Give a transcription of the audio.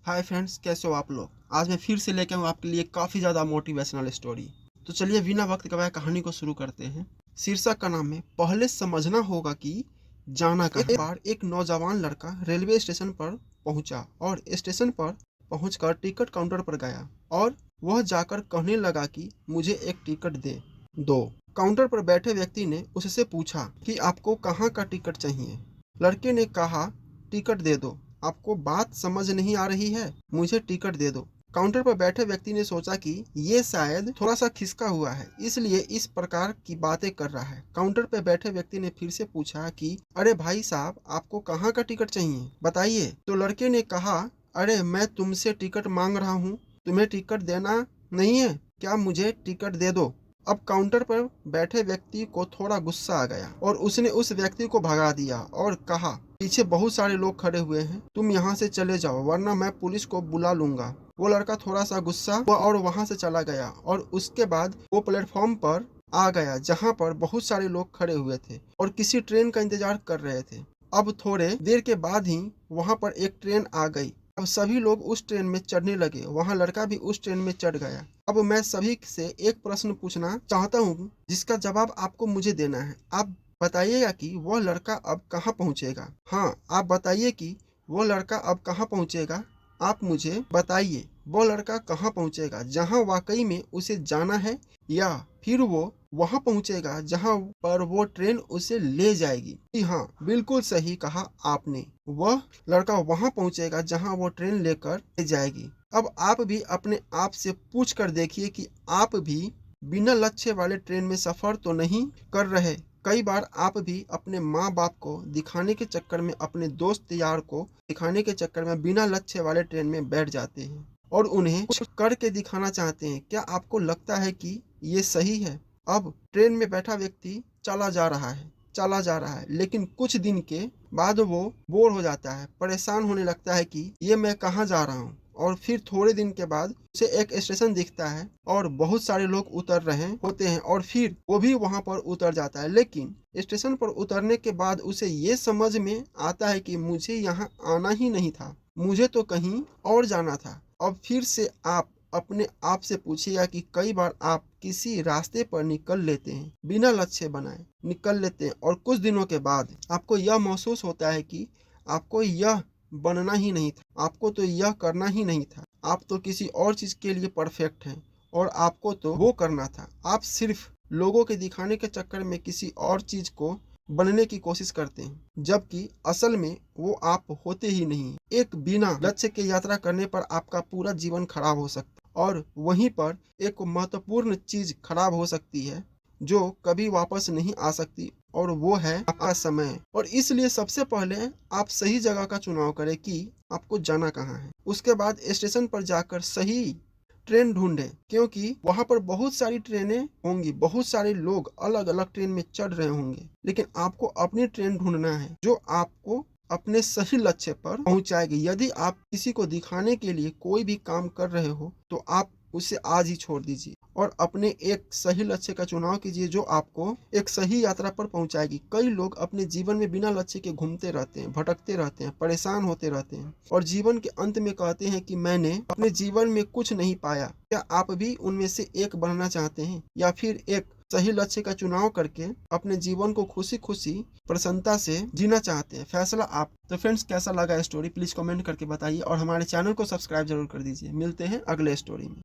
Hi friends, कैसे हो आप लोग। आज मैं फिर से लेके आऊँ आपके लिए काफ़ी ज़्यादा मोटिवेशनल स्टोरी। तो चलिए बिना वक्त गवाए कहानी को शुरू करते हैं। शीर्षक का नाम है पहले समझना होगा कि जाना कहाँ। एक बार एक नौजवान लड़का रेलवे स्टेशन पर पहुंचा और स्टेशन पर पहुंचकर टिकट काउंटर पर गया और वह जाकर कहने लगा कि मुझे एक टिकट दो। काउंटर पर बैठे व्यक्ति ने उससे पूछा कि आपको कहाँ का टिकट चाहिए। लड़के ने कहा, टिकट दे दो। आपको बात समझ नहीं आ रही है, मुझे टिकट दे दो। काउंटर पर बैठे व्यक्ति ने सोचा कि ये शायद थोड़ा सा खिसका हुआ है, इसलिए इस प्रकार की बातें कर रहा है। काउंटर पर बैठे व्यक्ति ने फिर से पूछा कि अरे भाई साहब, आपको कहाँ का टिकट चाहिए, बताइए। तो लड़के ने कहा, अरे मैं तुमसे टिकट मांग रहा हूँ, तुम्हें टिकट देना नहीं है क्या, मुझे टिकट दे दो। अब काउंटर पर बैठे व्यक्ति को थोड़ा गुस्सा आ गया और उसने उस व्यक्ति को भगा दिया और कहा, पीछे बहुत सारे लोग खड़े हुए हैं, तुम यहाँ से चले जाओ वरना मैं पुलिस को बुला लूंगा। वो लड़का थोड़ा सा गुस्सा हुआ और वहाँ से चला गया और उसके बाद वो प्लेटफॉर्म पर आ गया जहाँ पर बहुत सारे लोग खड़े हुए थे और किसी ट्रेन का इंतजार कर रहे थे। अब थोड़े देर के बाद ही वहाँ पर एक ट्रेन आ गई। अब सभी लोग उस ट्रेन में चढ़ने लगे, वहाँ लड़का भी उस ट्रेन में चढ़ गया। अब मैं सभी से एक प्रश्न पूछना चाहता हूँ जिसका जवाब आपको मुझे देना है। आप बताइएगा कि वह लड़का अब कहाँ पहुँचेगा। हाँ, आप बताइए कि वो लड़का अब कहाँ पहुँचेगा। आप मुझे बताइए वो लड़का कहाँ पहुँचेगा, जहाँ वाकई में उसे जाना है, या फिर वो वहां पहुंचेगा जहां पर वो ट्रेन उसे ले जाएगी। जी हाँ, बिल्कुल सही कहा आपने। वह लड़का वहां पहुंचेगा जहां वो ट्रेन लेकर ले जाएगी। अब आप भी अपने आप से पूछ कर देखिए कि आप भी बिना लक्ष्य वाले ट्रेन में सफर तो नहीं कर रहे। कई बार आप भी अपने माँ बाप को दिखाने के चक्कर में, अपने दोस्त यार को दिखाने के चक्कर में बिना लक्ष्य वाले ट्रेन में बैठ जाते हैं और उन्हें कुछ करके दिखाना चाहते हैं। क्या आपको लगता है कि ये सही है? अब ट्रेन में बैठा व्यक्ति चला जा रहा है, लेकिन कुछ दिन के बाद वो बोर हो जाता है, परेशान होने लगता है कि ये मैं कहाँ जा रहा हूँ। और फिर थोड़े दिन के बाद उसे एक स्टेशन दिखता है और बहुत सारे लोग उतर रहे होते हैं और फिर वो भी वहां पर उतर जाता है। लेकिन स्टेशन पर उतरने के बाद उसे ये समझ में आता है कि मुझे यहाँ आना ही नहीं था, मुझे तो कहीं और जाना था। अब फिर से आप अपने आप से पूछिएगा कि कई बार आप किसी रास्ते पर निकल लेते हैं, बिना लक्ष्य बनाए निकल लेते हैं और कुछ दिनों के बाद आपको यह महसूस होता है कि आपको यह बनना ही नहीं था, आपको तो यह करना ही नहीं था, आप तो किसी और चीज के लिए परफेक्ट हैं और आपको तो वो करना था। आप सिर्फ लोगों के दिखाने के चक्कर में किसी और चीज को बनने की कोशिश करते हैं, जबकि असल में वो आप होते ही नहीं। एक बिना लक्ष्य की यात्रा करने पर आपका पूरा जीवन खराब हो सकता है और वहीं पर एक महत्वपूर्ण चीज खराब हो सकती है जो कभी वापस नहीं आ सकती, और वो है आपका समय। और इसलिए सबसे पहले आप सही जगह का चुनाव करें कि आपको जाना कहाँ है। उसके बाद स्टेशन पर जाकर सही ट्रेन ढूंढे, क्योंकि वहां पर बहुत सारी ट्रेनें होंगी, बहुत सारे लोग अलग अलग ट्रेन में चढ़ रहे होंगे, लेकिन आपको अपनी ट्रेन ढूंढना है जो आपको अपने सही लक्ष्य पर पहुंचाएगी। यदि आप किसी को दिखाने के लिए कोई भी काम कर रहे हो तो आप उसे आज ही छोड़ दीजिए और अपने एक सही लक्ष्य का चुनाव कीजिए जो आपको एक सही यात्रा पर पहुंचाएगी। कई लोग अपने जीवन में बिना लक्ष्य के घूमते रहते हैं, भटकते रहते हैं, परेशान होते रहते हैं और जीवन के अंत में कहते हैं कि मैंने अपने जीवन में कुछ नहीं पाया। क्या आप भी उनमें से एक बनना चाहते हैं, या फिर एक सही लक्ष्य का चुनाव करके अपने जीवन को खुशी खुशी प्रसन्नता से जीना चाहते हैं? फैसला आप। तो फ्रेंड्स, कैसा लगा स्टोरी प्लीज कमेंट करके बताइए और हमारे चैनल को सब्सक्राइब जरूर कर दीजिए। मिलते हैं अगले स्टोरी में।